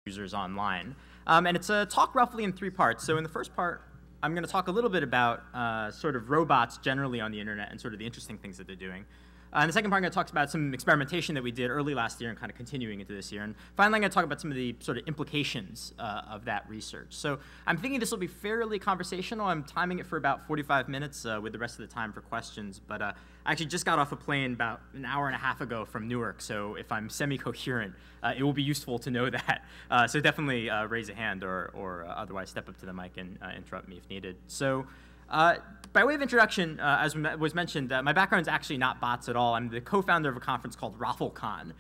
users online. And it's a talk roughly in 3 parts. So in the first part, I'm going to talk a little bit about sort of robots generally on the internet and sort of the interesting things that they're doing. In the second part, I'm going to talk about some experimentation that we did early last year and kind of continuing into this year. And finally, I'm going to talk about some of the sort of implications of that research. So I'm thinking this will be fairly conversational. I'm timing it for about 45 minutes with the rest of the time for questions. But I actually just got off a plane about an hour and a half ago from Newark. So if I'm semi-coherent, it will be useful to know that. So definitely raise a hand or otherwise step up to the mic and interrupt me if needed. So. By way of introduction, as was mentioned, my background is actually not bots at all. I'm the co-founder of a conference called RaffleCon,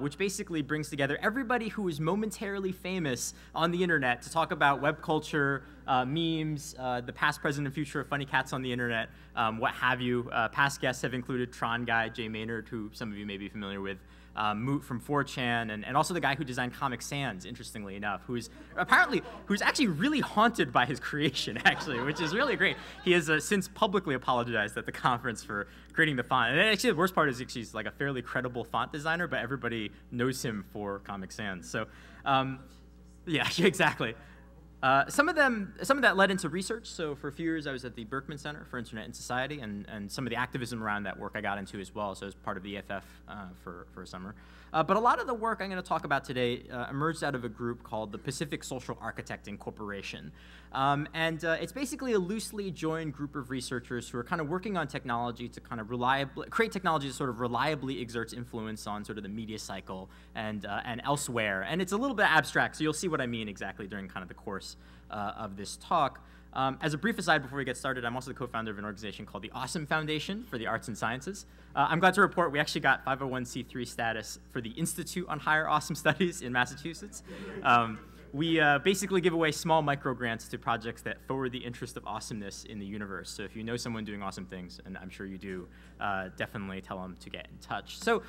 which basically brings together everybody who is momentarily famous on the internet to talk about web culture, memes, the past, present, and future of funny cats on the internet, what have you. Past guests have included Tron guy Jay Maynard, who some of you may be familiar with, Moot from 4chan, and also the guy who designed Comic Sans, interestingly enough, who's actually really haunted by his creation, actually, which is really great. He has since publicly apologized at the conference for creating the font. And actually, the worst part is he's like a fairly credible font designer, but everybody knows him for Comic Sans. So, yeah, exactly. Some of that led into research. So for a few years, I was at the Berkman Center for Internet and Society, and some of the activism around that work I got into as well. So as part of the EFF for a summer. But a lot of the work I'm going to talk about today emerged out of a group called the Pacific Social Architecting Corporation. And it's basically a loosely joined group of researchers who are kind of working on technology to kind of create technology that sort of reliably exerts influence on sort of the media cycle and elsewhere. And it's a little bit abstract, so you'll see what I mean exactly during kind of the course of this talk. As a brief aside before we get started, I'm also the co-founder of an organization called the Awesome Foundation for the Arts and Sciences. I'm glad to report we actually got 501c3 status for the Institute on Higher Awesome Studies in Massachusetts. We basically give away small micro grants to projects that forward the interest of awesomeness in the universe. So if you know someone doing awesome things, and I'm sure you do, definitely tell them to get in touch. So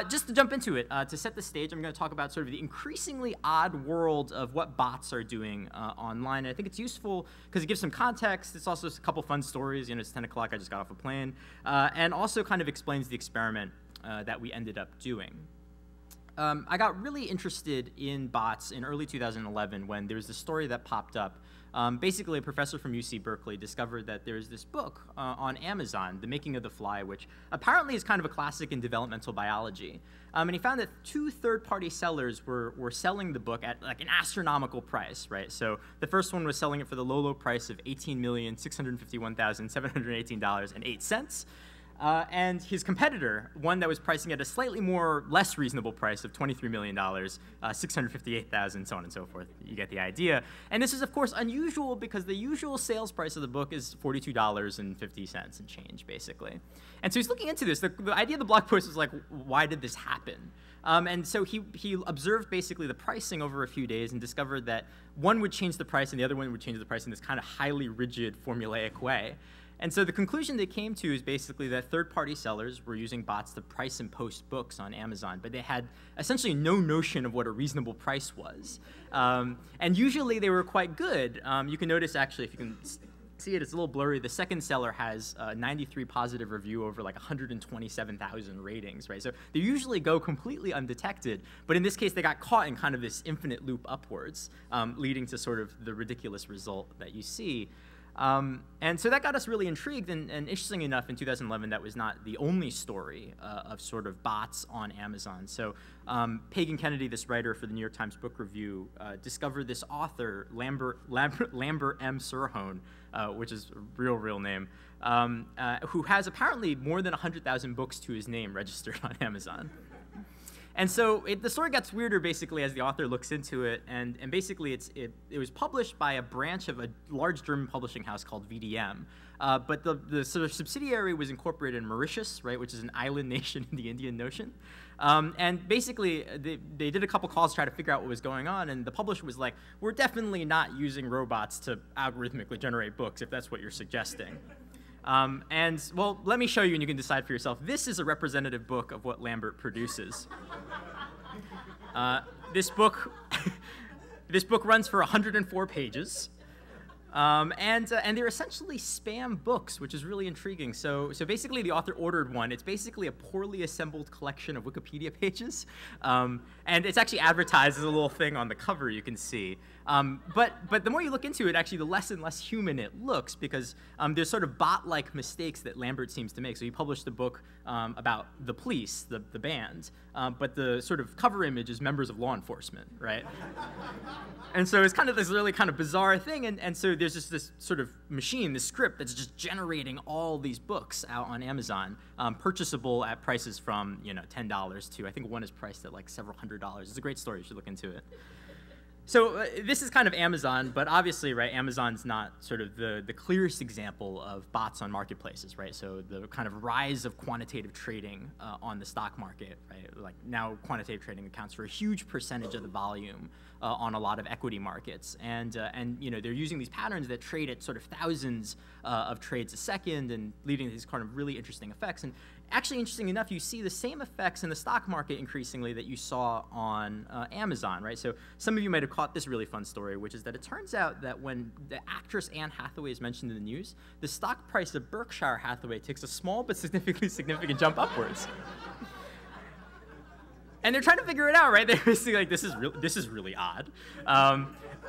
just to jump into it, to set the stage, I'm going to talk about sort of the increasingly odd world of what bots are doing online. And I think it's useful because it gives some context. It's also a couple fun stories. You know, it's 10 o'clock, I just got off a plane. And also kind of explains the experiment that we ended up doing. I got really interested in bots in early 2011 when there was this story that popped up. Basically, a professor from UC Berkeley discovered that there's this book on Amazon, The Making of the Fly, which apparently is kind of a classic in developmental biology. And he found that 2 third-party sellers were selling the book at like an astronomical price, right? So the first one was selling it for the low price of $18,651,718.08. And his competitor, one that was pricing at a slightly less reasonable price of $23 million, $658,000, so on and so forth. You get the idea. And this is, of course, unusual because the usual sales price of the book is $42.50 and change, basically. And so he's looking into this. The idea of the blog post was like, why did this happen? And so he observed basically the pricing over a few days and discovered that one would change the price and the other one would change the price in this kind of highly rigid, formulaic way. And so the conclusion they came to is basically that third-party sellers were using bots to price and post books on Amazon, but they had essentially no notion of what a reasonable price was. And usually they were quite good. You can notice, actually, if you can see it, it's a little blurry. The second seller has 93 positive review over like 127,000 ratings, right? So they usually go completely undetected, but in this case, they got caught in kind of this infinite loop upwards, leading to sort of the ridiculous result that you see. And so that got us really intrigued, and interesting enough, in 2011, that was not the only story of sort of bots on Amazon. So Pagan Kennedy, this writer for the New York Times Book Review, discovered this author, Lambert M. Sirhone, which is a real name, who has apparently more than 100,000 books to his name registered on Amazon. And so the story gets weirder, basically, as the author looks into it. And basically, it was published by a branch of a large German publishing house called VDM. But the sort of subsidiary was incorporated in Mauritius, right, which is an island nation in the Indian Ocean. And basically, they did a couple calls to try to figure out what was going on. And the publisher was like, we're definitely not using robots to algorithmically generate books, if that's what you're suggesting. And, well, let me show you and you can decide for yourself. This is a representative book of what Lambert produces. This book runs for 104 pages. And they're essentially spam books, which is really intriguing. So basically, the author ordered one. It's basically a poorly assembled collection of Wikipedia pages, and it's actually advertised as a little thing on the cover you can see. But the more you look into it, actually, the less and less human it looks, because there's sort of bot-like mistakes that Lambert seems to make. So he published a book about the police, the band, but the sort of cover image is members of law enforcement, right? And so it's kind of this really kind of bizarre thing, and so there's just this sort of machine, this script that's just generating all these books out on Amazon, purchasable at prices from $10 to, I think one is priced at like several $100s. It's a great story. You should look into it. So this is kind of Amazon, but obviously, right, Amazon's not sort of the clearest example of bots on marketplaces, right? So the kind of rise of quantitative trading on the stock market, right? Like now quantitative trading accounts for a huge percentage of the volume on a lot of equity markets. And they're using these patterns that trade at sort of thousands of trades a second and leading to these kind of really interesting effects. And actually, interesting enough, you see the same effects in the stock market increasingly that you saw on Amazon, right? So some of you might have caught this really fun story, which is that it turns out that when the actress Anne Hathaway is mentioned in the news, the stock price of Berkshire Hathaway takes a small but significant jump upwards. And they're trying to figure it out, right? They're basically like, this is really odd.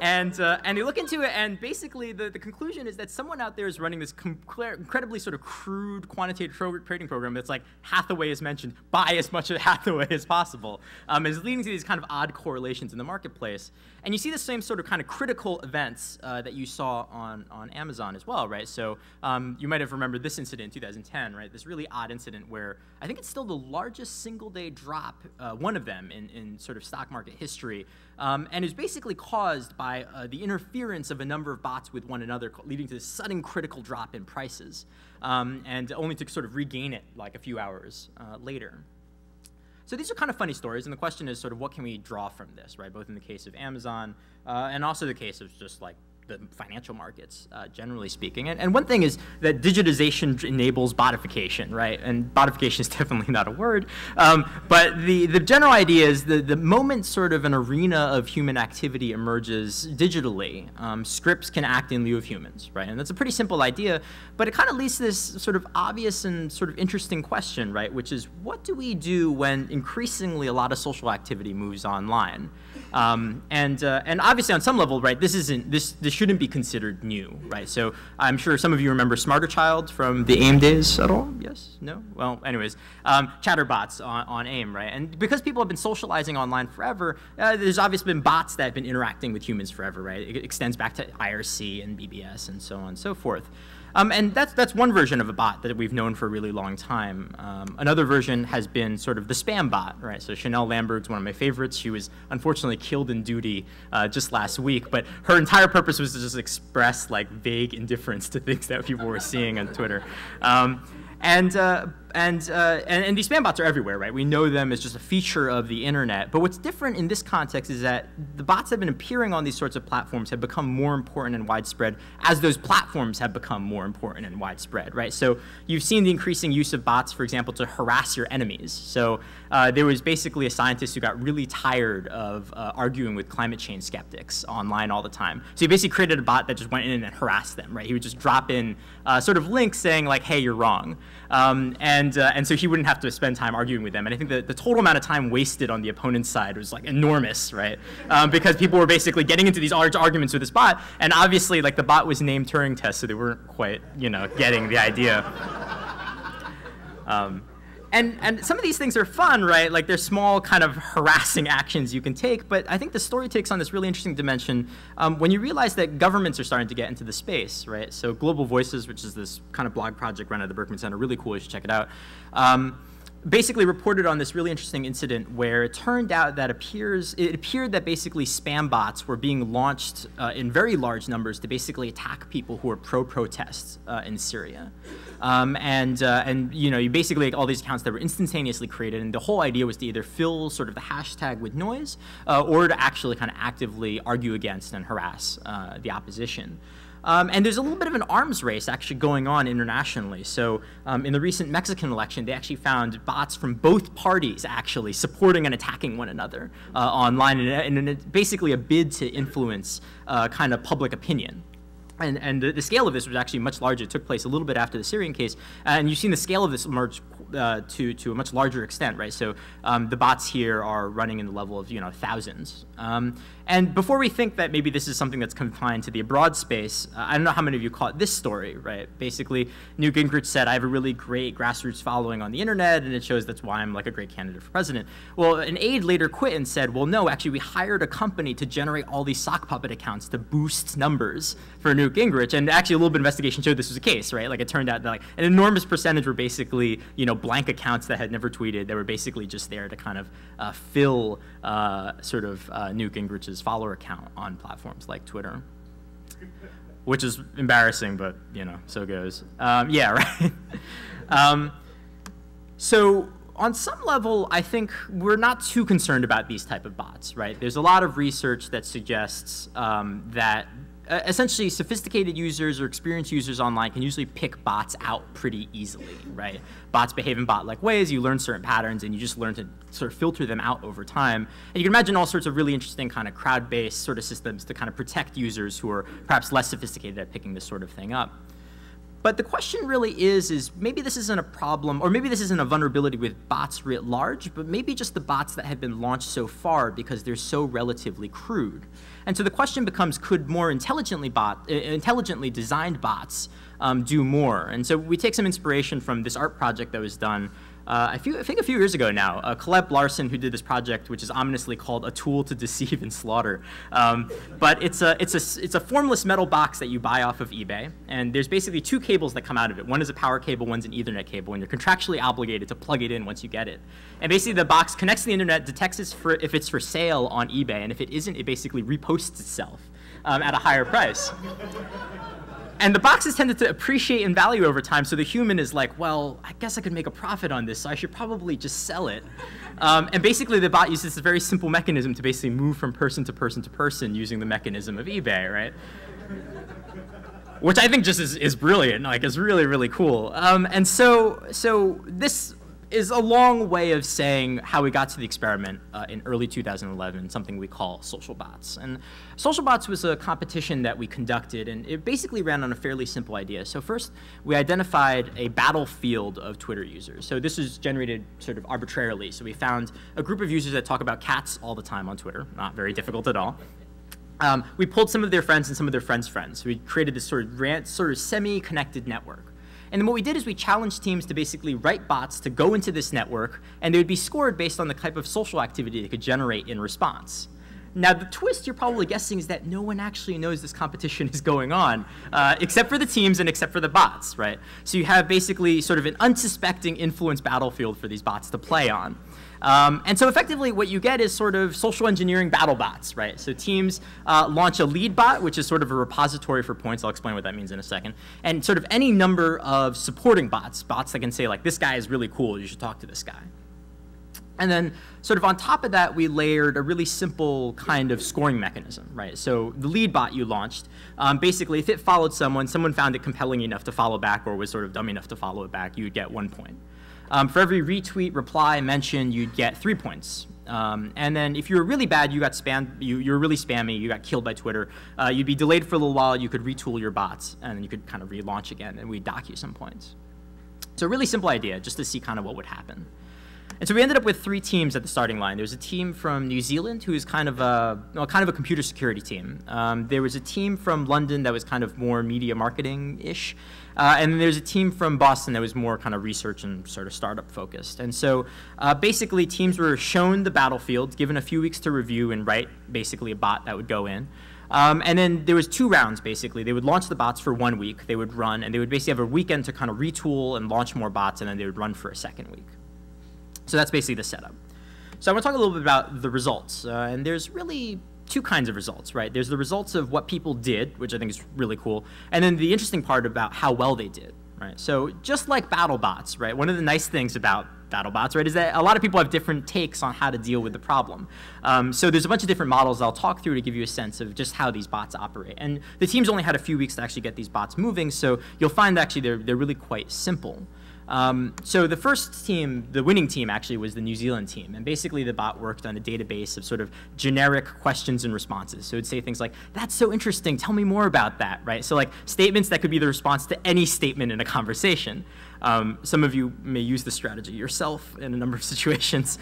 And they look into it, and basically the conclusion is that someone out there is running this incredibly sort of crude quantitative trading program that's like Hathaway is mentioned, buy as much of Hathaway as possible, and is leading to these kind of odd correlations in the marketplace. And you see the same sort of kind of critical events that you saw on Amazon as well, right? So you might have remembered this incident in 2010, right? This really odd incident where I think it's still the largest single-day drop, one of them in sort of stock market history, and is basically caused by the interference of a number of bots with one another, leading to this sudden critical drop in prices, and only to sort of regain it like a few hours later. So these are kind of funny stories, and the question is sort of what can we draw from this, right? Both in the case of Amazon and also the case of just like the financial markets, generally speaking. And one thing is that digitization enables botification, right? And botification is definitely not a word, but the general idea is the moment sort of an arena of human activity emerges digitally, scripts can act in lieu of humans, right? And that's a pretty simple idea, but it kind of leads to this sort of obvious and sort of interesting question, right? Which is, what do we do when increasingly a lot of social activity moves online? And obviously on some level, right, this shouldn't be considered new, right? So I'm sure some of you remember Smarter Child from the AIM days at all? Yes? No? Well, anyways, chatterbots on AIM, right? And because people have been socializing online forever, there's obviously been bots that have been interacting with humans forever, right? It extends back to IRC and BBS and so on and so forth. And that's one version of a bot that we've known for a really long time. Another version has been sort of the spam bot, right? So Chanel Lamberg's one of my favorites. She was unfortunately killed in duty just last week, but her entire purpose was to just express like vague indifference to things that people were seeing on Twitter. And these spam bots are everywhere, right? We know them as just a feature of the internet. But what's different in this context is that the bots that have been appearing on these sorts of platforms have become more important and widespread as those platforms have become more important and widespread, right? So you've seen the increasing use of bots, for example, to harass your enemies. So there was basically a scientist who got really tired of arguing with climate change skeptics online all the time. So he basically created a bot that just went in and harassed them, right? He would just drop in sort of links saying like, hey, you're wrong. And so he wouldn't have to spend time arguing with them. And I think the total amount of time wasted on the opponent's side was like enormous, right? Because people were basically getting into these large arguments with this bot, and obviously like the bot was named Turing Test, so they weren't quite, getting the idea. And some of these things are fun, right? Like they're small kind of harassing actions you can take, but I think the story takes on this really interesting dimension when you realize that governments are starting to get into the space, right? So Global Voices, which is this kind of blog project run at the Berkman Center, really cool, you should check it out, basically reported on this really interesting incident where it turned out that it appeared that basically spam bots were being launched in very large numbers to basically attack people who are pro-protests in Syria. You basically all these accounts that were instantaneously created, and the whole idea was to either fill sort of the hashtag with noise or to actually kind of actively argue against and harass the opposition. And there's a little bit of an arms race actually going on internationally. So in the recent Mexican election, they actually found bots from both parties actually supporting and attacking one another online in basically a bid to influence kind of public opinion. And the scale of this was actually much larger. It took place a little bit after the Syrian case, and you've seen the scale of this emerge to a much larger extent, right? So the bots here are running in the level of thousands. And before we think that maybe this is something that's confined to the abroad space, I don't know how many of you caught this story, right? Basically, Newt Gingrich said, I have a really great grassroots following on the internet, and it shows that's why I'm like a great candidate for president. Well, an aide later quit and said, well, no, actually, we hired a company to generate all these sock puppet accounts to boost numbers for Newt Gingrich. And actually, a little bit of investigation showed this was the case, right? Like, it turned out that like an enormous percentage were basically, blank accounts that had never tweeted. They were basically just there to kind of fill Newt Gingrich's follower account on platforms like Twitter, which is embarrassing, but so goes. Yeah, right. So on some level, I think we're not too concerned about these type of bots, right? There's a lot of research that suggests that essentially sophisticated users or experienced users online can usually pick bots out pretty easily, right? Bots behave in bot-like ways, you learn certain patterns, and you just learn to sort of filter them out over time. And you can imagine all sorts of really interesting kind of crowd-based sort of systems to kind of protect users who are perhaps less sophisticated at picking this sort of thing up. But the question really is maybe this isn't a problem, or maybe this isn't a vulnerability with bots writ large, but maybe just the bots that have been launched so far because they're so relatively crude. And so the question becomes, could more intelligently designed bots do more? And so we take some inspiration from this art project that was done I think a few years ago now. Caleb Larson, who did this project, which is ominously called A Tool to Deceive and Slaughter. But it's a formless metal box that you buy off of eBay, and there's basically two cables that come out of it. One is a power cable, one's an Ethernet cable, and you're contractually obligated to plug it in once you get it. And basically the box connects to the internet, detects if it's for sale on eBay, and if it isn't, it basically reposts itself at a higher price. And the boxes tended to appreciate in value over time, so the human is like, well, I guess I could make a profit on this, so I should probably just sell it. And basically the bot uses this very simple mechanism to basically move from person to person to person using the mechanism of eBay, right? Which I think just is brilliant, like it's really, really cool. And so this is a long way of saying how we got to the experiment in early 2011, something we call social bots. And social bots was a competition that we conducted, and it basically ran on a fairly simple idea. So first, we identified a battlefield of Twitter users. So this was generated sort of arbitrarily. So we found a group of users that talk about cats all the time on Twitter, not very difficult at all. We pulled some of their friends and some of their friends' friends. We created this sort of semi-connected network. And then what we did is we challenged teams to basically write bots to go into this network, and they would be scored based on the type of social activity they could generate in response. Now, the twist you're probably guessing is that no one actually knows this competition is going on, except for the teams and except for the bots, right? So you have basically sort of an unsuspecting influence battlefield for these bots to play on. And so effectively what you get is sort of social engineering battle bots, right? So teams launch a lead bot, which is sort of a repository for points. I'll explain what that means in a second. And sort of any number of supporting bots that can say like, this guy is really cool, you should talk to this guy. And then sort of on top of that, we layered a really simple kind of scoring mechanism, right? So the lead bot you launched, basically if it followed someone found it compelling enough to follow back or was sort of dumb enough to follow it back, you would get 1 point. For every retweet, reply, mention, you'd get 3 points. And then if you were really bad, you got spammed, you were really spammy, you got killed by Twitter, you'd be delayed for a little while, you could retool your bots, and then you could kind of relaunch again, and we'd dock you some points. So a really simple idea, just to see kind of what would happen. And so we ended up with 3 teams at the starting line. There was a team from New Zealand who is kind of a computer security team. There was a team from London that was kind of more media marketing-ish. And then there's a team from Boston that was more kind of research and sort of startup focused. And so basically teams were shown the battlefield, given a few weeks to review and write basically a bot that would go in. And then there was 2 rounds, basically. They would launch the bots for 1 week. They would run, and they would basically have a weekend to kind of retool and launch more bots, and then they would run for a second week. So that's basically the setup. So I want to talk a little bit about the results. And there's really 2 kinds of results, right? There's the results of what people did, which I think is really cool, and then the interesting part about how well they did, right? So just like battle bots, right? One of the nice things about battle bots, right, is that a lot of people have different takes on how to deal with the problem. So there's a bunch of different models I'll talk through to give you a sense of just how these bots operate. And the teams only had a few weeks to actually get these bots moving, so you'll find actually they're really quite simple. So the first team, the winning team, actually was the New Zealand team. And basically the bot worked on a database of sort of generic questions and responses. So it'd say things like, that's so interesting, tell me more about that, right? So like statements that could be the response to any statement in a conversation. Some of you may use this strategy yourself in a number of situations.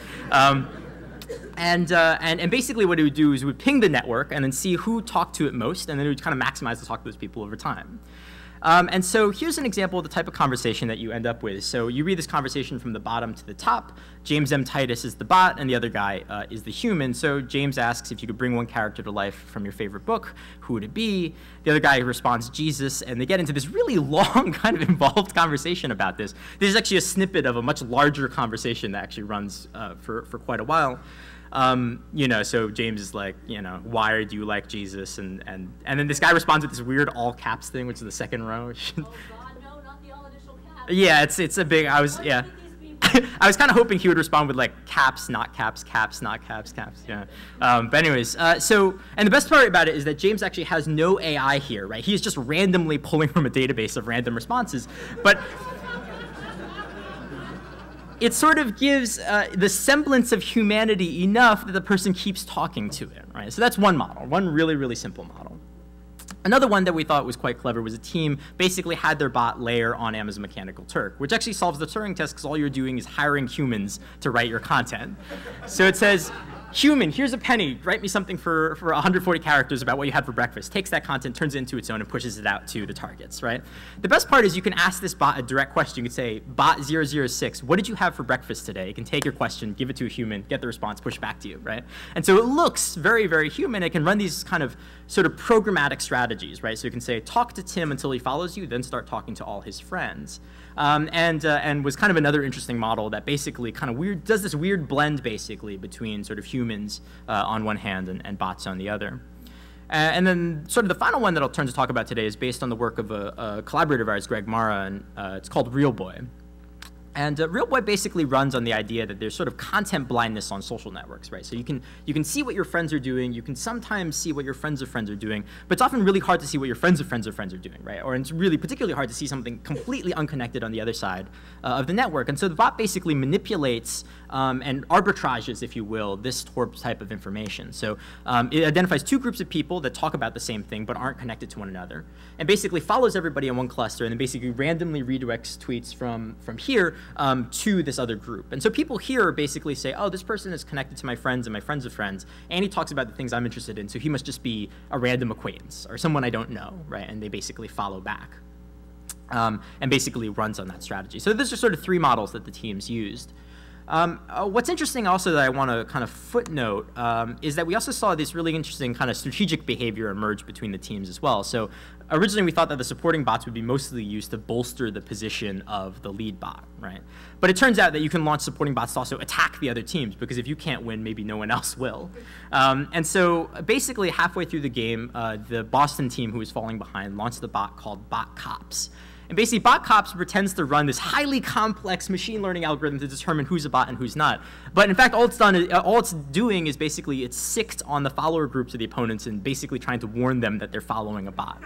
And basically what it would do is it would ping the network and then see who talked to it most, and then it would kind of maximize the talk to those people over time. And so here's an example of the type of conversation that you end up with. So you read this conversation from the bottom to the top. James M. Titus is the bot, and the other guy is the human. So James asks if you could bring one character to life from your favorite book, who would it be? The other guy responds, Jesus, and they get into this really long, kind of involved conversation about this. This is actually a snippet of a much larger conversation that actually runs for quite a while. So James is like, why do you like Jesus? And then this guy responds with this weird all caps thing, which is the second row. Oh God, no, not the all initial caps. Yeah, it's a big, I was kind of hoping he would respond with like caps, not caps, caps, not caps, caps, yeah. But anyways, and the best part about it is that James actually has no AI here, right? He is just randomly pulling from a database of random responses. But it sort of gives the semblance of humanity enough that the person keeps talking to it, right? So that's one model, one really, really simple model. Another one that we thought was quite clever was a team basically had their bot layer on Amazon Mechanical Turk, which actually solves the Turing test because all you're doing is hiring humans to write your content. So it says, human, here's a penny, write me something for 140 characters about what you had for breakfast. Takes that content, turns it into its own, and pushes it out to the targets, right? The best part is you can ask this bot a direct question. You could say, bot006, what did you have for breakfast today? It can take your question, give it to a human, get the response, push back to you, right? And so it looks very, very human. It can run these kind of sort of programmatic strategies, right? So you can say, talk to Tim until he follows you, then start talking to all his friends. And was kind of another interesting model that basically kind of does this weird blend basically between sort of humans on one hand and bots on the other. And then sort of the final one that I'll turn to talk about today is based on the work of a collaborator of ours, Greg Mara, and it's called RealBoy. And RealBoy basically runs on the idea that there's sort of content blindness on social networks, right? So you can see what your friends are doing, you can sometimes see what your friends of friends are doing, but it's often really hard to see what your friends of friends of friends are doing, right? Or it's really particularly hard to see something completely unconnected on the other side of the network. And so the bot basically manipulates and arbitrages, if you will, this type of information. So it identifies two groups of people that talk about the same thing but aren't connected to one another, and basically follows everybody in one cluster and then basically randomly redirects tweets from here to this other group. And so people here basically say, oh, this person is connected to my friends and my friends of friends, and he talks about the things I'm interested in, so he must just be a random acquaintance or someone I don't know, right? And they basically follow back and basically runs on that strategy. So those are sort of three models that the teams used. What's interesting also that I want to kind of footnote is that we also saw this really interesting kind of strategic behavior emerge between the teams as well. So originally we thought that the supporting bots would be mostly used to bolster the position of the lead bot, right? But it turns out that you can launch supporting bots to also attack the other teams, because if you can't win, maybe no one else will. And so basically halfway through the game, the Boston team who was falling behind launched a bot called Bot Cops. And basically, Bot Cops pretends to run this highly complex machine learning algorithm to determine who's a bot and who's not. But in fact, all it's doing is basically it's sicked on the follower groups of the opponents and basically trying to warn them that they're following a bot.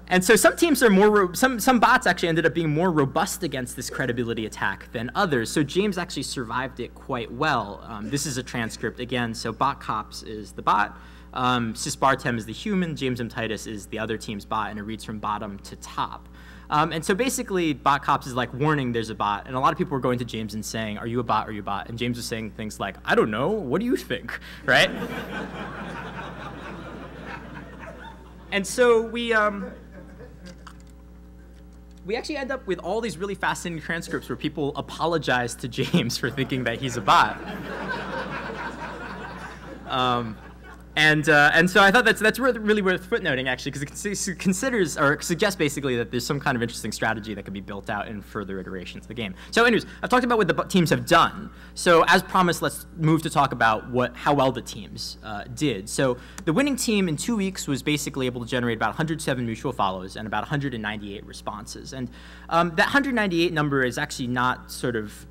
And so some teams are more, some bots actually ended up being more robust against this credibility attack than others. So James actually survived it quite well. This is a transcript again. So Bot Cops is the bot. Sysbartem is the human, James M. Titus is the other team's bot, and it reads from bottom to top. And so basically, Bot Cops is like warning there's a bot, and a lot of people were going to James and saying, are you a bot, are you a bot? And James was saying things like, I don't know, what do you think, right? And so we actually end up with all these really fascinating transcripts where people apologize to James for thinking that he's a bot. And so I thought that's really worth footnoting, actually, because it considers or suggests basically that there's some kind of interesting strategy that could be built out in further iterations of the game. So anyways, I've talked about what the teams have done. So as promised, let's move to talk about how well the teams did. So the winning team in 2 weeks was basically able to generate about 107 mutual follows and about 198 responses. And that 198 number is actually not sort of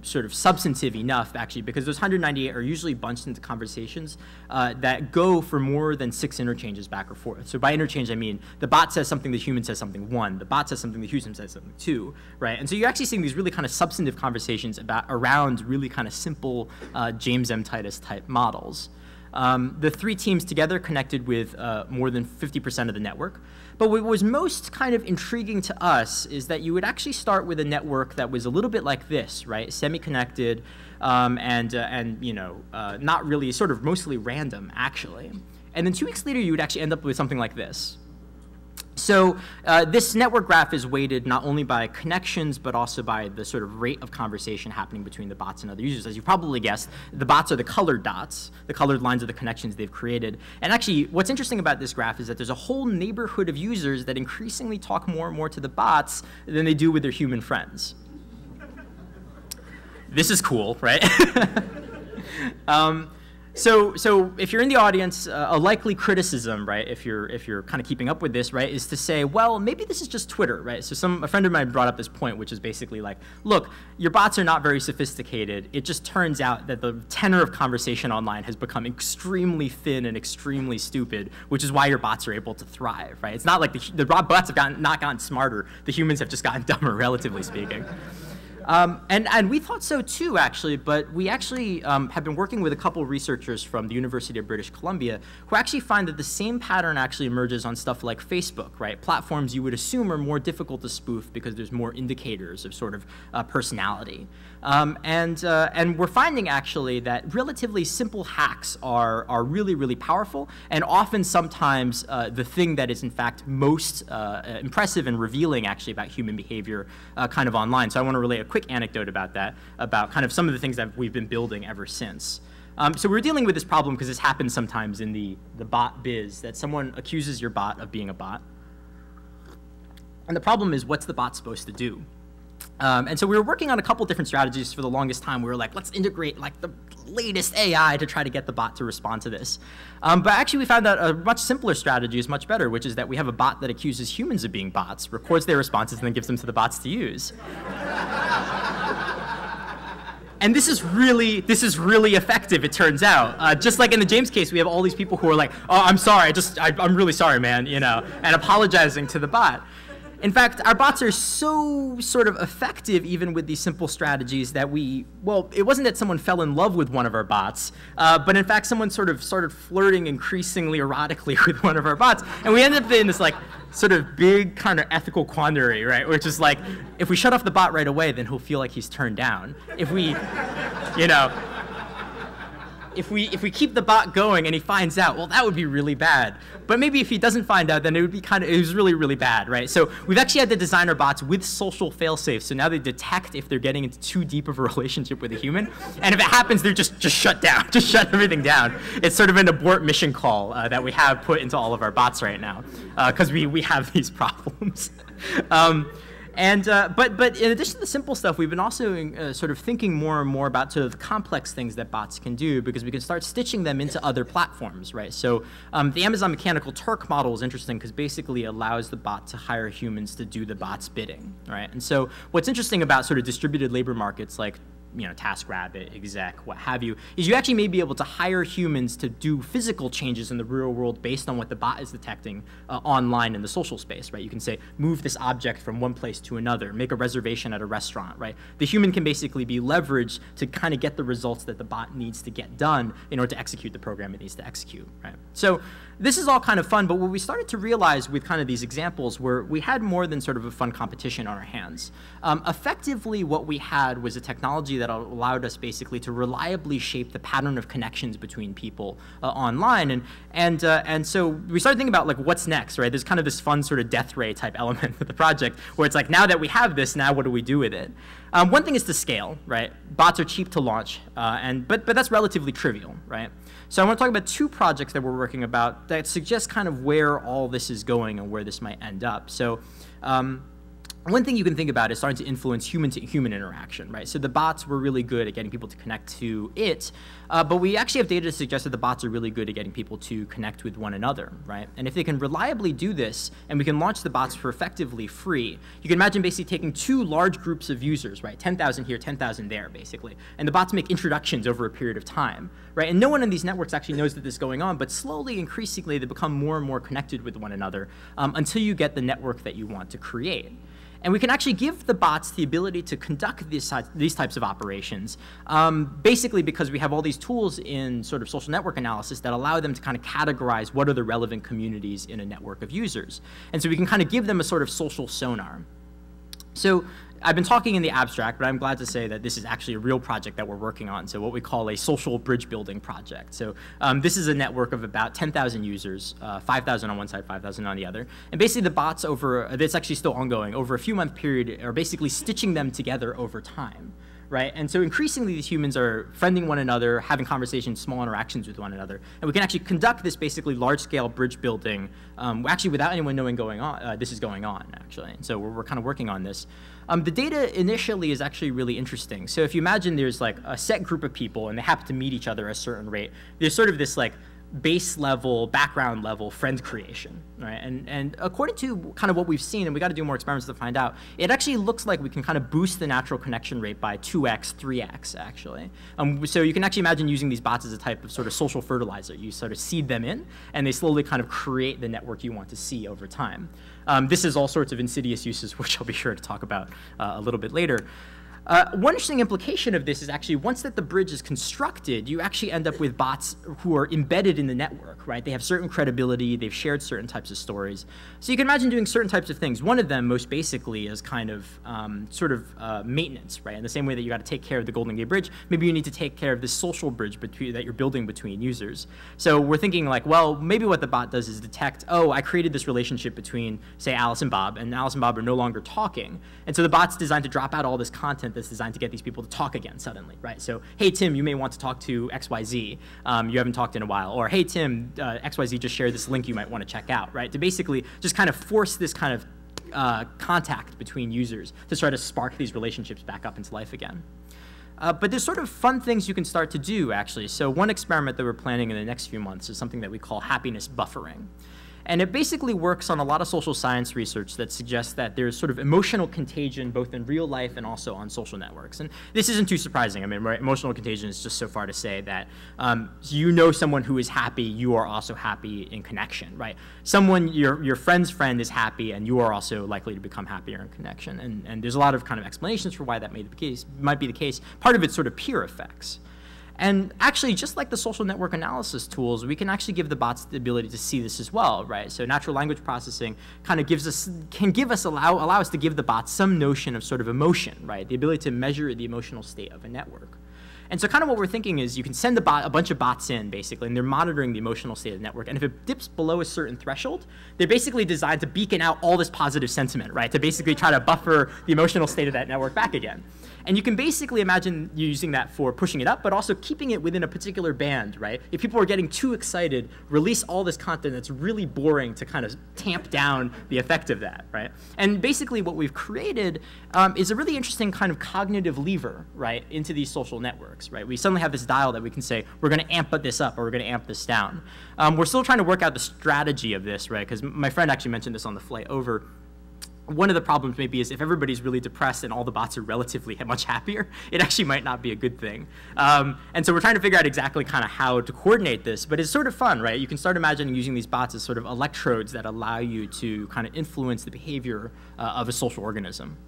sort of substantive enough, actually, because those 198 are usually bunched into conversations that go for more than 6 interchanges back or forth. So by interchange, I mean the bot says something, the human says something, 1. The bot says something, the human says something, 2, right? And so you're actually seeing these really kind of substantive conversations around really kind of simple James M. Titus type models. The 3 teams together connected with more than 50% of the network. But what was most kind of intriguing to us is that you would actually start with a network that was a little bit like this, right? Semi-connected and you know, not really, sort of mostly random, actually. And then 2 weeks later, you would actually end up with something like this. So this network graph is weighted not only by connections, but also by the sort of rate of conversation happening between the bots and other users. As you probably guessed, the bots are the colored dots. The colored lines are the connections they've created. And actually, what's interesting about this graph is that there's a whole neighborhood of users that increasingly talk more and more to the bots than they do with their human friends. This is cool, right? So if you're in the audience, a likely criticism, right, if you're kind of keeping up with this, right, is to say, well, maybe this is just Twitter, right? So a friend of mine brought up this point, which is basically like, look, your bots are not very sophisticated. It just turns out that the tenor of conversation online has become extremely thin and extremely stupid, which is why your bots are able to thrive, right? It's not like the bots have not gotten smarter. The humans have just gotten dumber, relatively speaking. And we thought so too, actually, but we actually have been working with a couple of researchers from the University of British Columbia who actually find that the same pattern actually emerges on stuff like Facebook, right? Platforms you would assume are more difficult to spoof because there's more indicators of sort of personality. And we're finding actually that relatively simple hacks are really, really powerful, and often sometimes the thing that is in fact most impressive and revealing actually about human behavior kind of online. So I want to relay a quick anecdote about that, about kind of some of the things that we've been building ever since. So we're dealing with this problem because this happens sometimes in the bot biz, that someone accuses your bot of being a bot. And the problem is, what's the bot supposed to do? And so we were working on a couple different strategies for the longest time. We were like, let's integrate like the latest AI to try to get the bot to respond to this. But actually we found out a much simpler strategy is much better, which is that we have a bot that accuses humans of being bots, records their responses, and then gives them to the bots to use. And this is really effective, it turns out. Just like in the James case, we have all these people who are like, oh, I'm sorry, I'm really sorry, man, you know, and apologizing to the bot. In fact, our bots are so sort of effective even with these simple strategies that well, it wasn't that someone fell in love with one of our bots, but in fact someone sort of started flirting increasingly erotically with one of our bots, and we ended up in this like sort of big kind of ethical quandary, right, which is like, if we shut off the bot right away, then he'll feel like he's turned down. If we, you know, if we keep the bot going and he finds out, well, that would be really bad. But maybe if he doesn't find out, then it was really, really bad, right? So we've actually had to design our bots with social fail-safes. So now they detect if they're getting into too deep of a relationship with a human. And if it happens, they're just shut down, just shut everything down. It's sort of an abort mission call that we have put into all of our bots right now, because we have these problems. But in addition to the simple stuff, we've been also sort of thinking more and more about sort of the complex things that bots can do, because we can start stitching them into other platforms, right? So the Amazon Mechanical Turk model is interesting because basically it allows the bot to hire humans to do the bot's bidding, right? And so what's interesting about sort of distributed labor markets like, you know, TaskRabbit, Exec, what have you, is you actually may be able to hire humans to do physical changes in the real world based on what the bot is detecting online in the social space, right? You can say, move this object from one place to another, make a reservation at a restaurant, right? The human can basically be leveraged to kind of get the results that the bot needs to get done in order to execute the program it needs to execute, right? So this is all kind of fun, but what we started to realize with kind of these examples were we had more than sort of a fun competition on our hands. Effectively, what we had was a technology that allowed us basically to reliably shape the pattern of connections between people online, and so we started thinking about like what's next, right? There's kind of this fun sort of death ray type element of the project where it's like, now that we have this, now what do we do with it? One thing is to scale, right? Bots are cheap to launch, but that's relatively trivial, right? So I want to talk about 2 projects that we're working about that suggest kind of where all this is going and where this might end up. So one thing you can think about is starting to influence human-to-human interaction, right? So the bots were really good at getting people to connect to it, but we actually have data to suggest that the bots are really good at getting people to connect with one another, right? And if they can reliably do this, and we can launch the bots for effectively free, you can imagine basically taking two large groups of users, right? 10,000 here, 10,000 there, basically. And the bots make introductions over a period of time, right? And no one in these networks actually knows that this is going on, but slowly, increasingly, they become more and more connected with one another until you get the network that you want to create. And we can actually give the bots the ability to conduct these types of operations, basically because we have all these tools in sort of social network analysis that allow them to kind of categorize what are the relevant communities in a network of users. And so we can kind of give them a sort of social sonar. So I've been talking in the abstract, but I'm glad to say that this is actually a real project that we're working on, so what we call a social bridge building project. So this is a network of about 10,000 users, 5,000 on one side, 5,000 on the other. And basically the bots it's actually still ongoing, over a few-month period are basically stitching them together over time. Right? And so increasingly these humans are friending one another, having conversations, small interactions with one another. And we can actually conduct this basically large-scale bridge building, actually without anyone knowing this is going on, actually. And so we're kind of working on this. The data initially is actually really interesting. So if you imagine there's like a set group of people and they happen to meet each other at a certain rate, there's sort of this like base level, background level friend creation, right? And according to kind of what we've seen, and we got to do more experiments to find out, it actually looks like we can kind of boost the natural connection rate by 2x, 3x, actually. So you can actually imagine using these bots as a type of sort of social fertilizer. You sort of seed them in, and they slowly kind of create the network you want to see over time. This is all sorts of insidious uses, which I'll be sure to talk about a little bit later. One interesting implication of this is actually once that the bridge is constructed, you actually end up with bots who are embedded in the network, right? They have certain credibility, they've shared certain types of stories. So you can imagine doing certain types of things. One of them, most basically, is kind of maintenance, right? In the same way that you got to take care of the Golden Gate Bridge, maybe you need to take care of this social bridge that you're building between users. So we're thinking like, well, maybe what the bot does is detect, oh, I created this relationship between, say, Alice and Bob are no longer talking. And so the bot's designed to drop out all this content that's designed to get these people to talk again suddenly, right? So, hey, Tim, you may want to talk to XYZ. You haven't talked in a while. Or, hey, Tim, XYZ just shared this link you might want to check out, right? To basically just kind of force this kind of contact between users to try to spark these relationships back up into life again. But there's sort of fun things you can start to do, actually. So one experiment that we're planning in the next few months is something that we call happiness buffering. And it basically works on a lot of social science research that suggests that there's sort of emotional contagion both in real life and also on social networks. And this isn't too surprising. I mean, right, emotional contagion is just so far to say that you know someone who is happy, you are also happy in connection, right? Someone, your friend's friend is happy, and you are also likely to become happier in connection. And there's a lot of kind of explanations for why that might be the case. Part of it's sort of peer effects. And actually, just like the social network analysis tools, we can actually give the bots the ability to see this as well, right? So natural language processing kind of allow us to give the bots some notion of sort of emotion, right? The ability to measure the emotional state of a network. And so kind of what we're thinking is you can send a bunch of bots in, basically, and they're monitoring the emotional state of the network. And if it dips below a certain threshold, they're basically designed to beacon out all this positive sentiment, right? To basically try to buffer the emotional state of that network back again. And you can basically imagine using that for pushing it up, but also keeping it within a particular band, right? If people are getting too excited, release all this content that's really boring to kind of tamp down the effect of that, right? And basically what we've created is a really interesting kind of cognitive lever, right, into these social networks, right? We suddenly have this dial that we can say, we're going to amp this up or we're going to amp this down. We're still trying to work out the strategy of this, right? Because my friend actually mentioned this on the flight over. One of the problems maybe is if everybody's really depressed and all the bots are relatively much happier, it actually might not be a good thing. And so we're trying to figure out exactly kind of how to coordinate this, but it's sort of fun, right? You can start imagining using these bots as sort of electrodes that allow you to kind of influence the behavior of a social organism.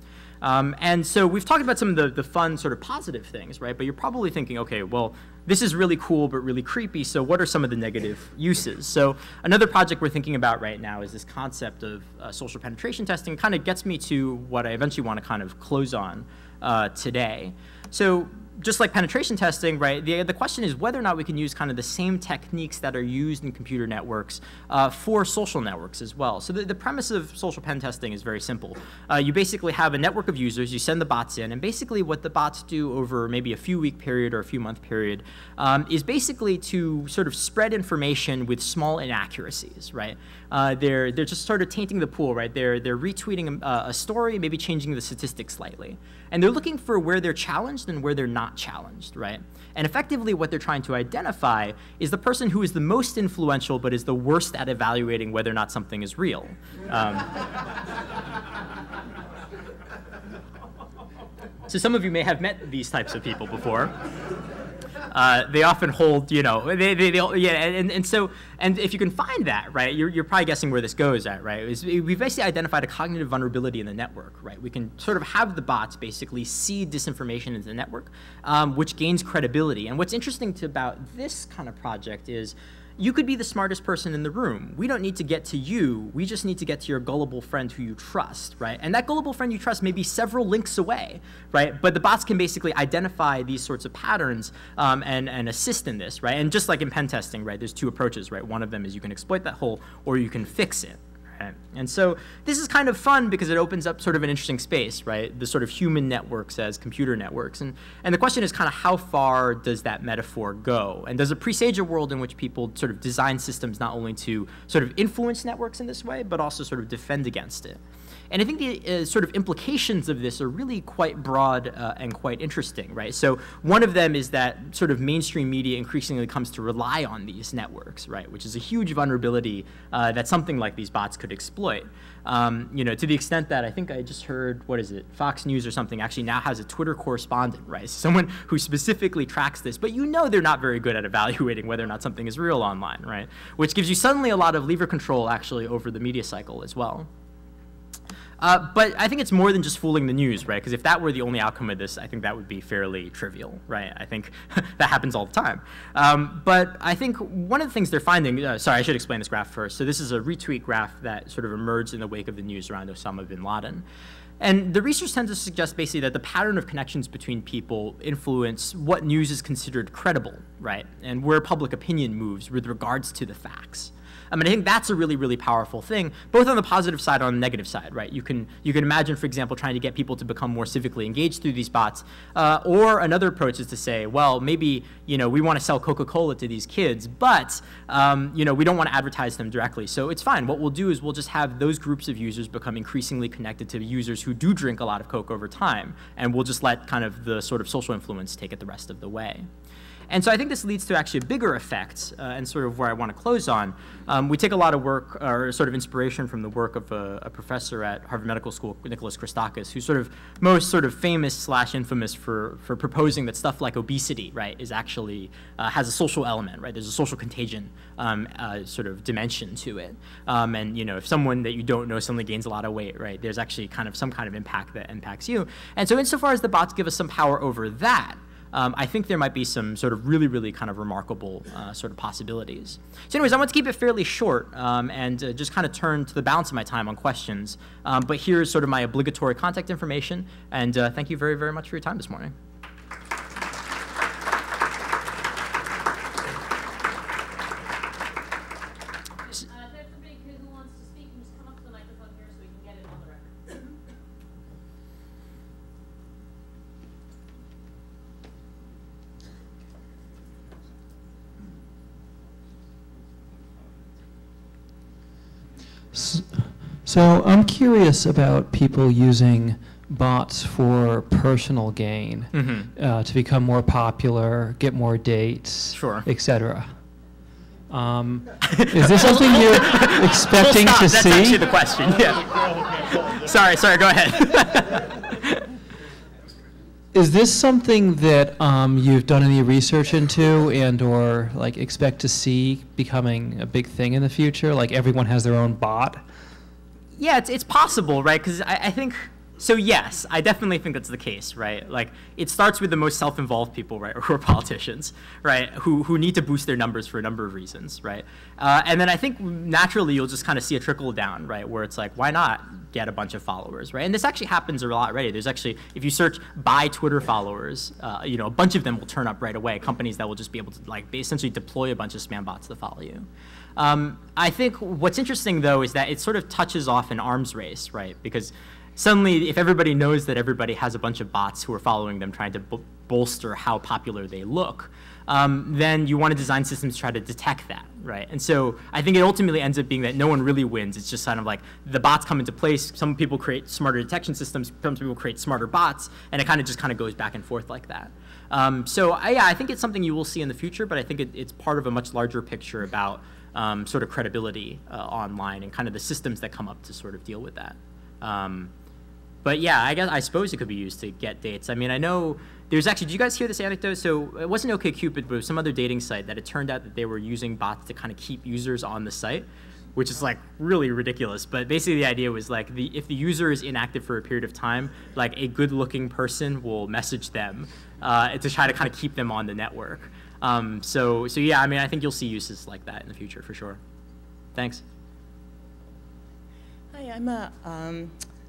And so we've talked about some of the fun sort of positive things, right? But you're probably thinking, okay, well, this is really cool but really creepy, so what are some of the negative uses? So another project we're thinking about right now is this concept of social penetration testing. Kind of gets me to what I eventually want to kind of close on today. So just like penetration testing, right, the question is whether or not we can use kind of the same techniques that are used in computer networks for social networks as well. So the premise of social pen testing is very simple. You basically have a network of users, you send the bots in, and basically what the bots do over maybe a few-week period or a few-month period is basically to sort of spread information with small inaccuracies, right? They're just sort of tainting the pool, right? They're retweeting a story, maybe changing the statistics slightly. And they're looking for where they're challenged and where they're not challenged, right? And effectively what they're trying to identify is the person who is the most influential but is the worst at evaluating whether or not something is real. So some of you may have met these types of people before. They often hold, you know, and if you can find that, right, you're probably guessing where this goes at, right? We've basically identified a cognitive vulnerability in the network, right? We can sort of have the bots basically seed disinformation into the network, which gains credibility. And what's interesting about this kind of project is you could be the smartest person in the room. We don't need to get to you. We just need to get to your gullible friend who you trust, right? And that gullible friend you trust may be several links away, right? But the bots can basically identify these sorts of patterns and assist in this, right? And just like in pen testing, right, there's two approaches, right? One of them is you can exploit that hole or you can fix it. Right? And so this is kind of fun because it opens up sort of an interesting space, right? The sort of human networks as computer networks. And the question is kind of how far does that metaphor go? And does it presage a world in which people sort of design systems not only to sort of influence networks in this way, but also sort of defend against it? And I think the sort of implications of this are really quite broad and quite interesting, right? So one of them is that sort of mainstream media increasingly comes to rely on these networks, right? Which is a huge vulnerability that something like these bots could exploit. You know, to the extent that I think I just heard, what is it, Fox News or something actually now has a Twitter correspondent, right? Someone who specifically tracks this, but you know they're not very good at evaluating whether or not something is real online, right? Which gives you suddenly a lot of lever control actually over the media cycle as well. But I think it's more than just fooling the news, right? Because if that were the only outcome of this, I think that would be fairly trivial, right? I think that happens all the time. But I think one of the things they're finding, sorry, I should explain this graph first. So this is a retweet graph that sort of emerged in the wake of the news around Osama bin Laden. And the research tends to suggest basically that the pattern of connections between people influence what news is considered credible, right? And where public opinion moves with regards to the facts. I mean, I think that's a really, really powerful thing, both on the positive side and on the negative side, right? You can imagine, for example, trying to get people to become more civically engaged through these bots. Or another approach is to say, well, maybe, you know, we want to sell Coca-Cola to these kids, but, you know, we don't want to advertise them directly. So it's fine. What we'll do is we'll just have those groups of users become increasingly connected to users who do drink a lot of Coke over time. And we'll just let kind of the sort of social influence take it the rest of the way. And so I think this leads to actually a bigger effect, and sort of where I want to close on. We take a lot of work, or sort of inspiration from the work of a professor at Harvard Medical School, Nicholas Christakis, who's sort of most sort of famous / infamous for proposing that stuff like obesity, right, is actually, has a social element, right? There's a social contagion sort of dimension to it. And, you know, if someone that you don't know suddenly gains a lot of weight, right, there's actually kind of some kind of impact that impacts you. And so insofar as the bots give us some power over that, I think there might be some sort of really, really kind of remarkable sort of possibilities. So anyways, I want to keep it fairly short and just kind of turn to the balance of my time on questions. But here's sort of my obligatory contact information. And thank you very, very much for your time this morning. Everybody who wants to speak can just come up to the microphone here so we can get it on the record. So I'm curious about people using bots for personal gain, to become more popular, get more dates, Sure. etc. Is this something you're expecting to That's see? actually the question. Yeah. sorry, go ahead. Is this something that you've done any research into and or like expect to see becoming a big thing in the future? Like everyone has their own bot? Yeah, it's possible, right? Because I think So yes, I definitely think that's the case, right? Like, it starts with the most self-involved people, right, who are politicians, right, who need to boost their numbers for a number of reasons, right? And then I think naturally you'll just kind of see a trickle down, right, where it's like, why not get a bunch of followers, right? And this actually happens a lot already. There's actually, if you search buy Twitter followers, you know, a bunch of them will turn up right away, companies that will just be able to, like, essentially deploy a bunch of spam bots to follow you. I think what's interesting, though, is that it sort of touches off an arms race, right? Because suddenly, if everybody knows that everybody has a bunch of bots who are following them trying to bolster how popular they look, then you want to design systems to try to detect that, right? And so I think it ultimately ends up being that no one really wins. It's just kind of like the bots come into place. Some people create smarter detection systems. Some people create smarter bots. And it kind of just kind of goes back and forth like that. So yeah, I think it's something you will see in the future, but I think it's part of a much larger picture about sort of credibility online and kind of the systems that come up to sort of deal with that. But yeah, I suppose it could be used to get dates. I mean, I know there's actually, did you guys hear this anecdote? So it wasn't OkCupid, but it was some other dating site that it turned out that they were using bots to kind of keep users on the site, which is like really ridiculous. But basically the idea was like, if the user is inactive for a period of time, like a good looking person will message them to try to kind of keep them on the network. So yeah, I mean, I think you'll see uses like that in the future for sure. Thanks. Hi, I'm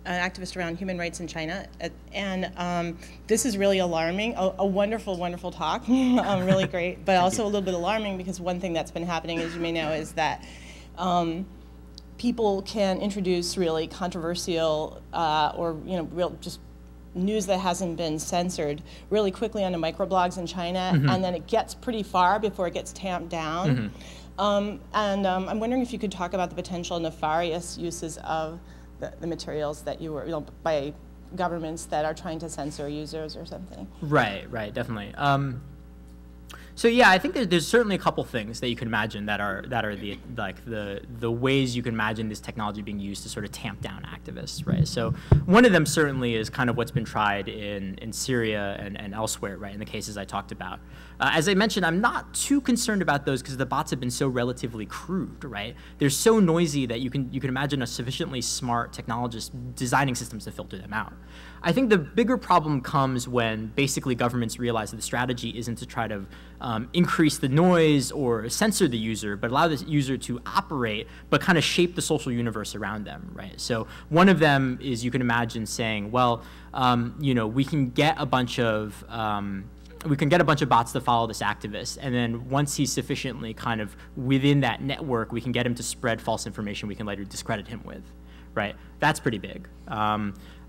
an activist around human rights in China, and this is really alarming. A wonderful, wonderful talk, really great, but also a little bit alarming because one thing that's been happening, as you may know, is that people can introduce really controversial or real just news that hasn't been censored really quickly onto microblogs in China, and then it gets pretty far before it gets tamped down. I'm wondering if you could talk about the potential nefarious uses of the materials that you were, by governments that are trying to censor users or something. Right, definitely. So yeah, I think there's certainly a couple things that you can imagine that are the ways you can imagine this technology being used to sort of tamp down activists, right? So one of them certainly is kind of what's been tried in Syria and elsewhere, right? In the cases I talked about. As I mentioned, I'm not too concerned about those because the bots have been so relatively crude, right? They're so noisy that you can imagine a sufficiently smart technologist designing systems to filter them out. I think the bigger problem comes when basically governments realize that the strategy isn't to try to increase the noise or censor the user, but allow the user to operate, but kind of shape the social universe around them, right? So one of them is you can imagine saying, well, we can get a bunch of bots to follow this activist, and then once he's sufficiently kind of within that network, we can get him to spread false information we can later discredit him with, right? That's pretty big.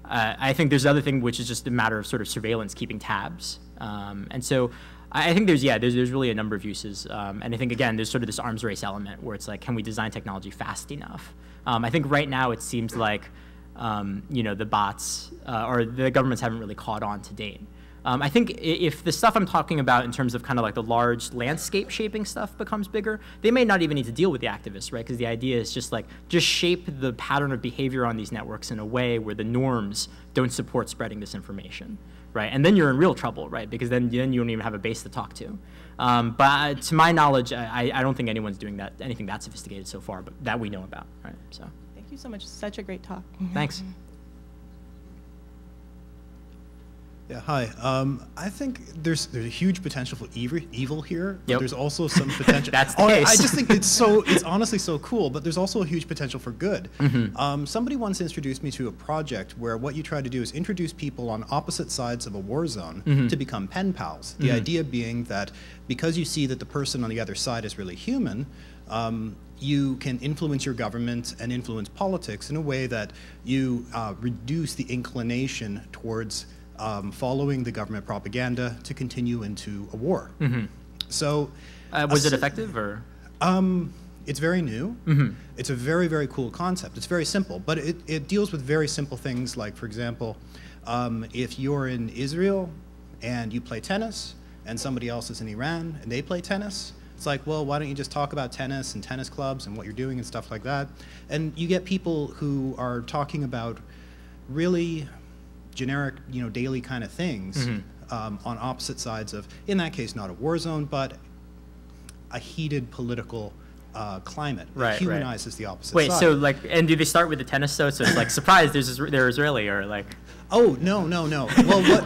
I think there's another thing which is just a matter of sort of surveillance, keeping tabs. And so I think there's really a number of uses. And I think, again, there's sort of this arms race element where it's like, can we design technology fast enough? I think right now it seems like, the bots or the governments haven't really caught on to date. I think if the stuff I'm talking about in terms of kind of like the large landscape shaping stuff becomes bigger, they may not even need to deal with the activists, right? Because the idea is just shape the pattern of behavior on these networks in a way where the norms don't support spreading this information, right? And then you're in real trouble, right? Because then you don't even have a base to talk to. But to my knowledge, I don't think anyone's doing anything that sophisticated so far, but that we know about, right? So. Thank you so much. Such a great talk. Thanks. Yeah, hi. I think there's a huge potential for evil here. But Yep. There's also some potential. That's the case. I just think it's honestly so cool. But there's also a huge potential for good. Somebody once introduced me to a project where what you try to do is introduce people on opposite sides of a war zone to become pen pals. The idea being that because you see that the person on the other side is really human, you can influence your government and influence politics in a way that you reduce the inclination towards following the government propaganda to continue into a war. So, was it effective or? It's very new. It's a very, very cool concept. It's very simple, but it deals with very simple things like, for example, if you're in Israel and you play tennis and somebody else is in Iran and they play tennis, it's like, well, why don't you just talk about tennis and tennis clubs and what you're doing and stuff like that? And you get people who are talking about really generic, daily kind of things on opposite sides of, in that case, not a war zone, but a heated political climate. Right, It humanizes the opposite Wait, side. so like, and do they start with the tennis though? So it's like, surprise, they're Israeli, or like? Oh, no. Well, what?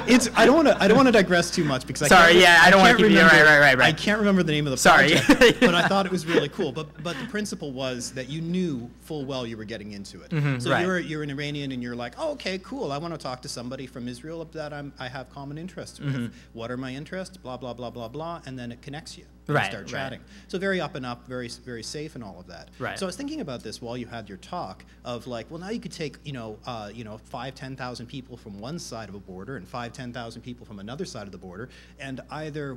It's. I don't want to digress too much because Sorry, I don't want to keep you. Right. I can't remember the name of the Sorry. project, but I thought it was really cool. But the principle was that you knew full well you were getting into it. So right. you're an Iranian and you're like, oh, okay, cool. I want to talk to somebody from Israel that I have common interests with. What are my interests? Blah blah blah blah blah, and then it connects you. And you start chatting. So very up and up, very very safe and all of that. Right. So I was thinking about this while you had your talk of like, well, now you could take 5,000-10,000 people from one side of a border and 5,000-10,000 people from another side of the border, and either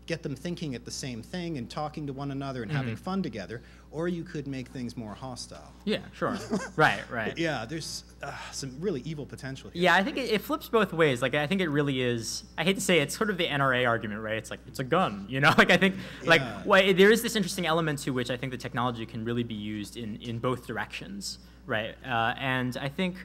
get them thinking at the same thing and talking to one another and having fun together, or you could make things more hostile. Yeah, sure. Right. Yeah, there's some really evil potential here. Yeah, I think it flips both ways. Like, I think it really is. I hate to say it, it's sort of the NRA argument, right? It's like, it's a gun, you know? Like, I think, there is this interesting element to which I think the technology can really be used in both directions, right? And I think,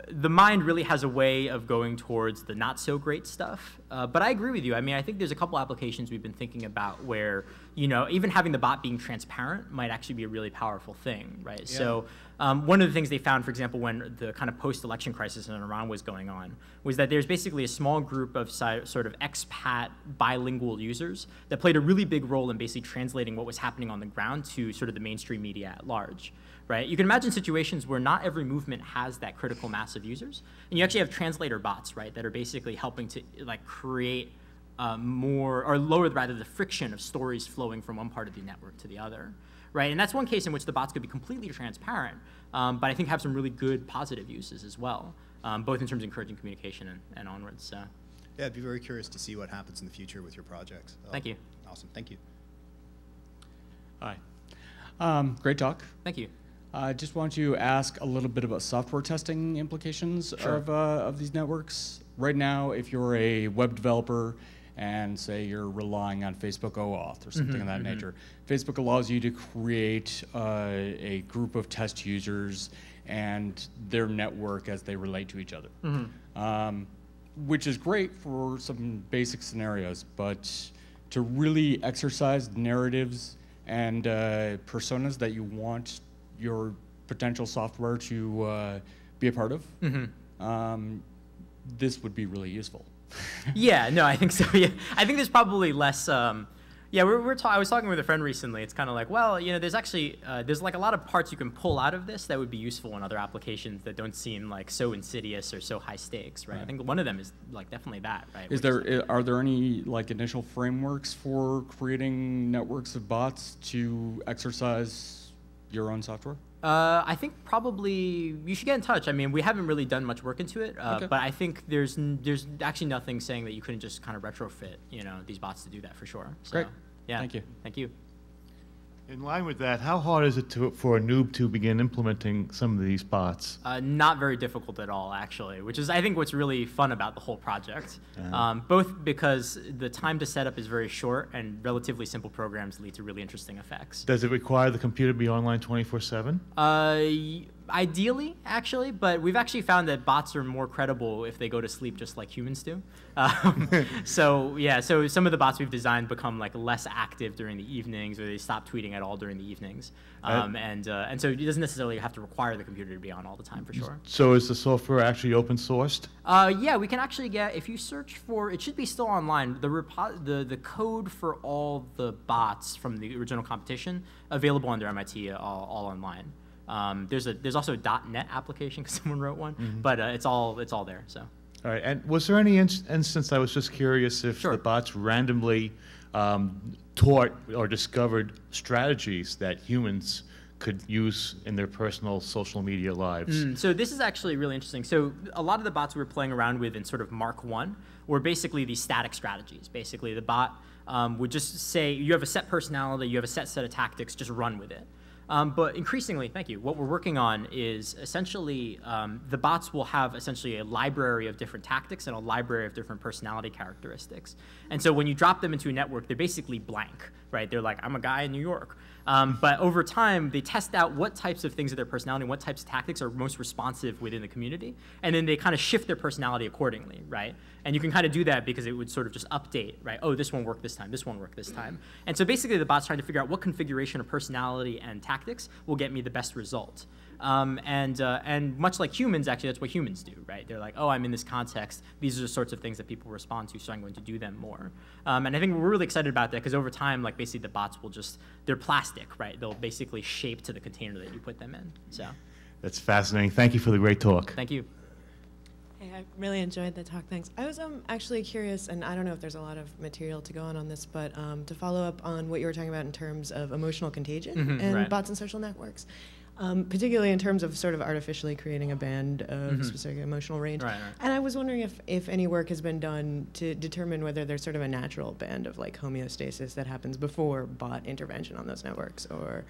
the mind really has a way of going towards the not so great stuff. But I agree with you. I mean, I think there's a couple applications we've been thinking about where, even having the bot being transparent might actually be a really powerful thing, right? Yeah. So one of the things they found, for example, when the kind of post-election crisis in Iran was going on, was that there's basically a small group of sort of expat bilingual users that played a really big role in basically translating what was happening on the ground to sort of the mainstream media at large. Right? You can imagine situations where not every movement has that critical mass of users, and you actually have translator bots, right, that are basically helping to create lower rather the friction of stories flowing from one part of the network to the other, right? And that's one case in which the bots could be completely transparent, but I think have some really good positive uses as well, both in terms of encouraging communication and onwards. So. Yeah, I'd be very curious to see what happens in the future with your projects. Thank you. Awesome. Thank you. Hi. Great talk. Thank you. I just want to ask a little bit about software testing implications of these networks. Right now, if you're a web developer and say you're relying on Facebook OAuth or something of that nature, Facebook allows you to create a group of test users and their network as they relate to each other, which is great for some basic scenarios, but to really exercise narratives and personas that you want your potential software to be a part of, this would be really useful. Yeah, no, I think so. Yeah, I think there's probably less. I was talking with a friend recently. It's kind of like, well, there's actually there's like a lot of parts you can pull out of this that would be useful in other applications that don't seem like so insidious or so high stakes, right? I think one of them is like definitely that, right? Are there any like initial frameworks for creating networks of bots to exercise your own software? I think probably you should get in touch. I mean, we haven't really done much work into it, but I think there's actually nothing saying that you couldn't just kind of retrofit, these bots to do that for sure. So, great. Yeah. Thank you. Thank you. In line with that, how hard is it for a noob to begin implementing some of these bots? Not very difficult at all, actually, which is, I think, what's really fun about the whole project. Both because the time to set up is very short and relatively simple programs lead to really interesting effects. Does it require the computer to be online 24/7? Ideally, actually, but we've actually found that bots are more credible if they go to sleep just like humans do. So some of the bots we've designed become like less active during the evenings, or they stop tweeting at all during the evenings. And so it doesn't necessarily have to require the computer to be on all the time for sure. So is the software actually open sourced? Yeah, we can actually get, if you search for, it should be still online, the code for all the bots from the original competition available under MIT all online. There's also a .NET application because someone wrote one, but it's all there. So. All right. And was there any instance? I was just curious if the bots randomly taught or discovered strategies that humans could use in their personal social media lives. So this is actually really interesting. So a lot of the bots we were playing around with in sort of Mark 1 were basically these static strategies. Basically, the bot would just say, you have a set personality, you have a set of tactics, just run with it. But increasingly, thank you, what we're working on is essentially the bots will have essentially a library of different tactics and a library of different personality characteristics. And so when you drop them into a network, they're basically blank, right? They're like, I'm a guy in New York. But over time, they test out what types of things of their personality and what types of tactics are most responsive within the community. And then they kind of shift their personality accordingly, right? And you can kind of do that because it would sort of just update, right? Oh, this one worked this time, this one worked this time. And so basically the bot's trying to figure out what configuration of personality and tactics will get me the best result. And much like humans, actually, that's what humans do, right? They're like, oh, I'm in this context. These are the sorts of things that people respond to, so I'm going to do them more. And I think we're really excited about that because over time, like basically the bots will just, they're plastic, right? They'll basically shape to the container that you put them in, so. That's fascinating. Thank you for the great talk. Thank you. Hey, I really enjoyed the talk, thanks. I was actually curious, and I don't know if there's a lot of material to go on this, but to follow up on what you were talking about in terms of emotional contagion and right. bots and social networks. Particularly in terms of sort of artificially creating a band of specific emotional range. Right. And I was wondering if any work has been done to determine whether there's sort of a natural band of like homeostasis that happens before bot intervention on those networks, or...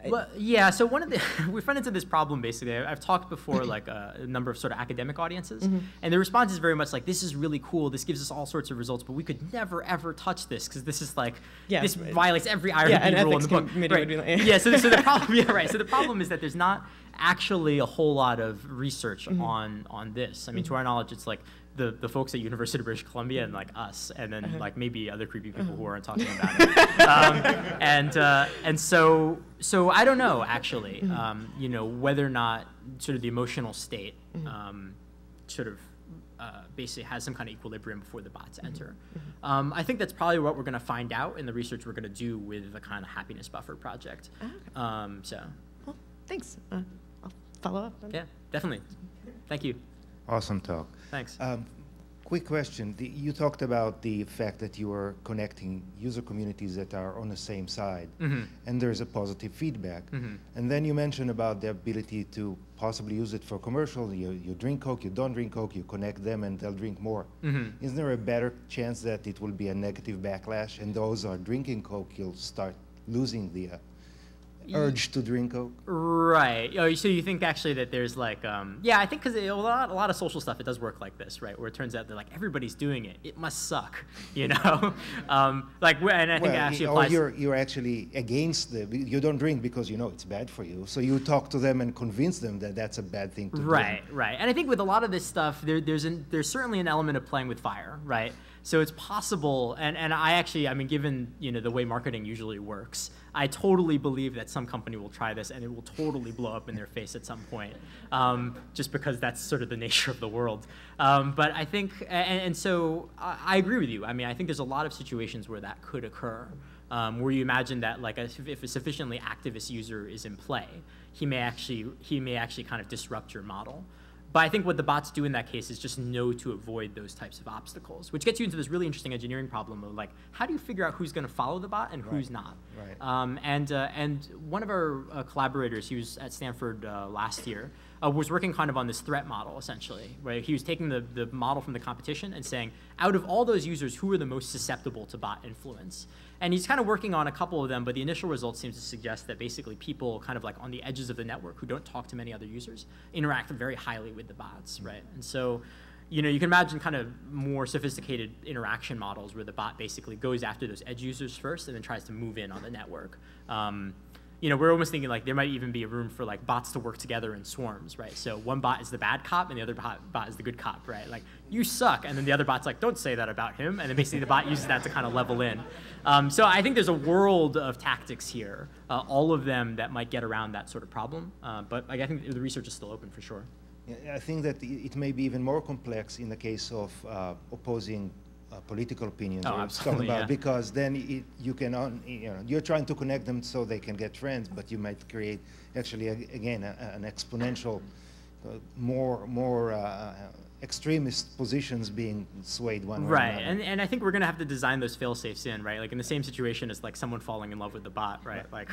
Well, yeah, so one of the, we've run into this problem basically. I've talked before like a number of sort of academic audiences, and the response is very much like, this is really cool, this gives us all sorts of results, but we could never ever touch this because this is like, this violates every IRB rule in the book. Right. Yeah, so the problem, yeah, right. So the problem is that there's not actually a whole lot of research on this. I mean, to our knowledge, it's like the folks at University of British Columbia and like us, and then like maybe other creepy people who aren't talking about it. And so I don't know actually, you know, whether or not sort of the emotional state sort of basically has some kind of equilibrium before the bots enter. I think that's probably what we're going to find out in the research we're going to do with the kind of happiness buffer project. So. Well, thanks. I'll follow up. Yeah, definitely. Thank you. Awesome talk. Thanks. Quick question. You talked about the fact that you are connecting user communities that are on the same side, and there's a positive feedback. And then you mentioned about the ability to possibly use it for commercial. You drink Coke, you don't drink Coke, you connect them and they'll drink more. Isn't there a better chance that it will be a negative backlash, and those who are drinking Coke, you'll start losing the urge to drink Coke? Right. Oh, so you think actually that there's like, yeah, I think because a lot of social stuff, it does work like this, right? Where it turns out they're like, everybody's doing it. It must suck, you know? Like, and I think it actually applies. Or you're actually against you don't drink because you know it's bad for you. So you talk to them and convince them that that's a bad thing to do. Right. And I think with a lot of this stuff, there's certainly an element of playing with fire, right? So it's possible, and I mean, given, you know, the way marketing usually works, I totally believe that some company will try this and it will totally blow up in their face at some point, just because that's sort of the nature of the world. But I think, and so I agree with you. I mean, I think there's a lot of situations where that could occur, where you imagine that like if a sufficiently activist user is in play, he may actually kind of disrupt your model. But I think what the bots do in that case is just know to avoid those types of obstacles, which gets you into this really interesting engineering problem of like, how do you figure out who's going to follow the bot and who's not? Right. And one of our collaborators, he was at Stanford last year, was working kind of on this threat model essentially, where he was taking the model from the competition and saying, out of all those users, who are the most susceptible to bot influence? And he's kind of working on a couple of them, but the initial results seem to suggest that basically people kind of like on the edges of the network who don't talk to many other users interact very highly with the bots, right? And so, you know, you can imagine kind of more sophisticated interaction models where the bot basically goes after those edge users first and then tries to move in on the network. You know, we're almost thinking like there might even be a room for like bots to work together in swarms, right? So one bot is the bad cop and the other bot is the good cop, right? Like, you suck, and then the other bot's like, don't say that about him, and then basically the bot uses that to kind of level in. So I think there's a world of tactics here, all of them that might get around that sort of problem, but I think the research is still open for sure. I think that it may be even more complex in the case of opposing political opinions because then you can you're trying to connect them so they can get friends, but you might create actually again an exponential more extremist positions being swayed one way or another. And I think we're going to have to design those fail-safes in, right? Like in the same situation as like someone falling in love with the bot, right? Like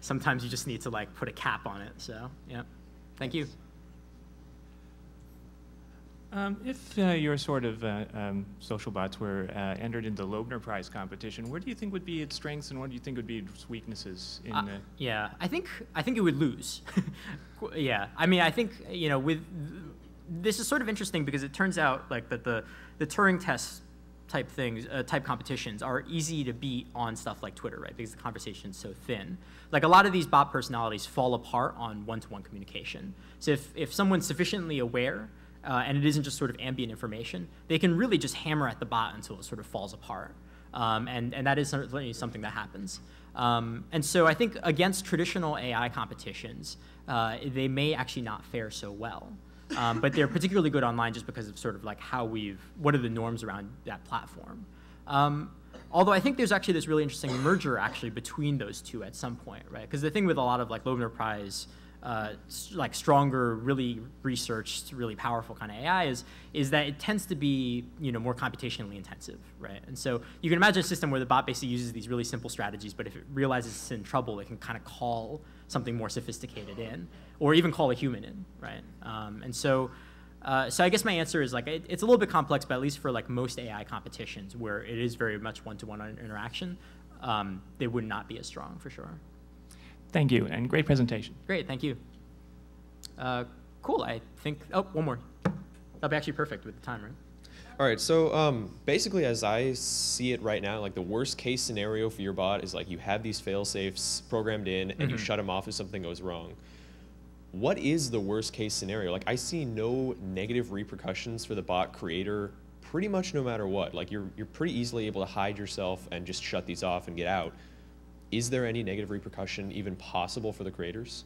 sometimes you just need to like put a cap on it. So yeah, thank you. If your sort of social bots were entered into the Loebner Prize competition, where do you think would be its strengths and what do you think would be its weaknesses? Yeah, I think it would lose. Yeah, I mean, I think, you know, with this is sort of interesting because it turns out like that the Turing test things, type competitions are easy to beat on stuff like Twitter, right? Because the conversation's so thin. Like a lot of these bot personalities fall apart on one-to-one communication. So if someone's sufficiently aware, and it isn't just sort of ambient information, they can really just hammer at the bot until it sort of falls apart. And that is certainly something that happens. And so I think against traditional AI competitions, they may actually not fare so well. But they're particularly good online just because of sort of like what are the norms around that platform. Although I think there's actually this really interesting merger actually between those two at some point, right? Because the thing with a lot of like Loebner Prize, like stronger, really researched, really powerful kind of AI is that it tends to be more computationally intensive, right? And so you can imagine a system where the bot basically uses these really simple strategies, but if it realizes it's in trouble, it can kind of call something more sophisticated in, or even call a human in, right? And so I guess my answer is like it's a little bit complex, but at least for like most AI competitions where it is very much one-to-one interaction, they would not be as strong for sure. Thank you, and great presentation. Great, thank you. Cool, I think, oh, one more. That'll be actually perfect with the time, right? All right, so basically as I see it right now, like the worst case scenario for your bot is like you have these fail-safes programmed in and you shut them off if something goes wrong. What is the worst case scenario? Like I see no negative repercussions for the bot creator pretty much no matter what. Like you're pretty easily able to hide yourself and just shut these off and get out. Is there any negative repercussion even possible for the creators?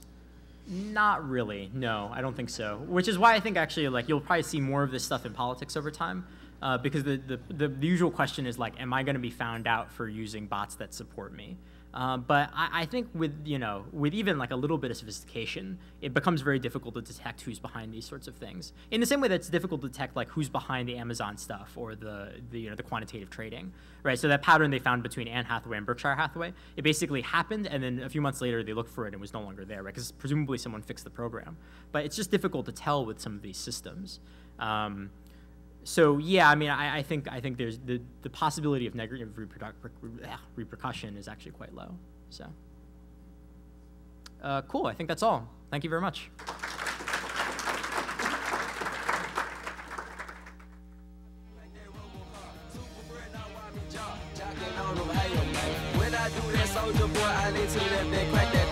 Not really, no, I don't think so. Which is why I think actually like you'll probably see more of this stuff in politics over time, because the usual question is like, am I going to be found out for using bots that support me? But I think with even like a little bit of sophistication, it becomes very difficult to detect who's behind these sorts of things. In the same way that it's difficult to detect like who's behind the Amazon stuff or the quantitative trading, right? So that pattern they found between Anne Hathaway and Berkshire Hathaway, it basically happened, and then a few months later they looked for it and it was no longer there, right? Because presumably someone fixed the program. But it's just difficult to tell with some of these systems. So yeah, I mean, I think there's the possibility of negative repercussion is actually quite low. So cool. I think that's all. Thank you very much. When I do that, soldier boy, I need to let that crack that.